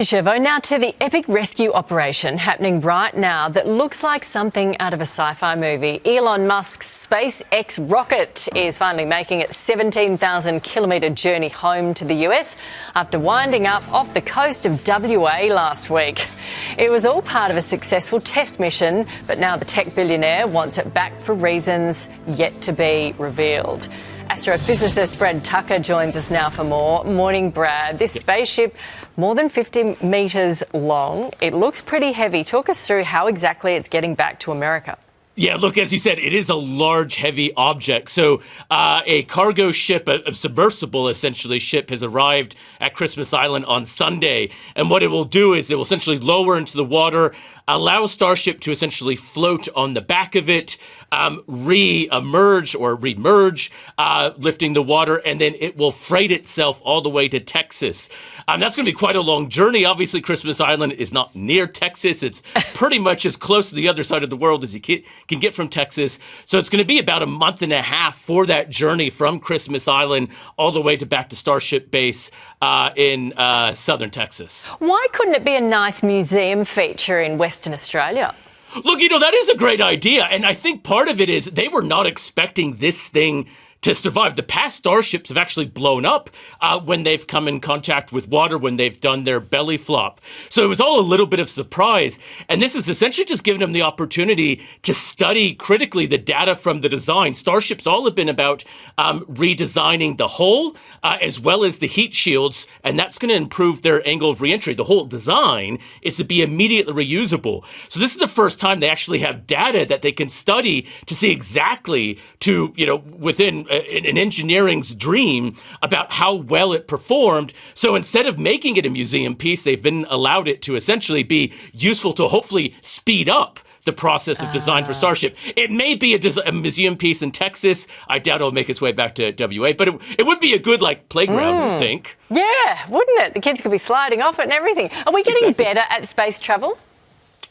Chevo, now to the epic rescue operation happening right now that looks like something out of a sci-fi movie. Elon Musk's SpaceX rocket is finally making its 17,000-kilometre journey home to the US after winding up off the coast of WA last week. It was all part of a successful test mission, but now the tech billionaire wants it back for reasons yet to be revealed. Astrophysicist Brad Tucker joins us now for more. Morning, Brad. This spaceship, more than 50 metres long. It looks pretty heavy. Talk us through how exactly it's getting back to America. Yeah, look, as you said, it is a large, heavy object. So a cargo ship, a submersible, essentially, ship has arrived at Christmas Island on Sunday. And what it will do is it will essentially lower into the water, allow Starship to essentially float on the back of it, re-emerge or remerge, lifting the water, and then it will freight itself all the way to Texas. That's going to be quite a long journey. Obviously, Christmas Island is not near Texas. It's pretty much as close to the other side of the world as you can get from Texas. So it's going to be about a month and a half for that journey from Christmas Island all the way back to Starship Base in southern Texas. Why couldn't it be a nice museum feature in Western Australia? Look, that is a great idea. And I think part of it is they were not expecting this thing to survive. The past Starships have actually blown up when they've come in contact with water, when they've done their belly flop. So it was all a little bit of surprise. And this is essentially just giving them the opportunity to study critically the data from the design. Starships all have been about redesigning the hull as well as the heat shields, and that's going to improve their angle of reentry. The whole design is to be immediately reusable. So this is the first time they actually have data that they can study to see exactly within an engineering's dream about how well it performed. So instead of making it a museum piece, they've been allowed it to essentially be useful to hopefully speed up the process of design for Starship. It may be a museum piece in Texas. I doubt it'll make its way back to WA, but it would be a good playground, I think. Yeah, wouldn't it? The kids could be sliding off it and everything. Are we getting better at space travel?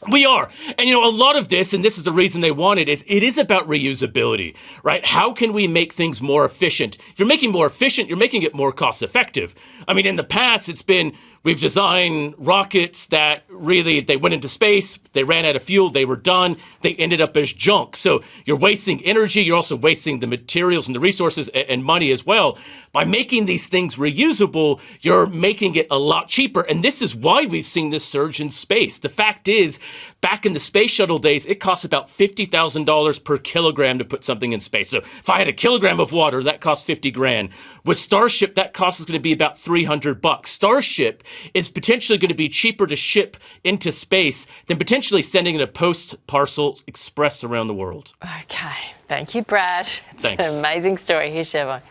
We are. And, a lot of this, and this is the reason they want it is about reusability, right? How can we make things more efficient? If you're making more efficient, you're making it more cost effective. I mean, in the past, it's been, we've designed rockets that really, they went into space, they ran out of fuel, they were done, they ended up as junk. So you're wasting energy, you're also wasting the materials and the resources and money as well. By making these things reusable, you're making it a lot cheaper. And this is why we've seen this surge in space. The fact is, back in the space shuttle days, it cost about $50,000 per kilogram to put something in space. So if I had a kilogram of water, that cost 50 grand. With Starship, that cost is going to be about $300. Starship is potentially going to be cheaper to ship into space than potentially sending it a post-parcel express around the world. Okay. Thank you, Brad. It's Thanks. an amazing story. Here's Chevo.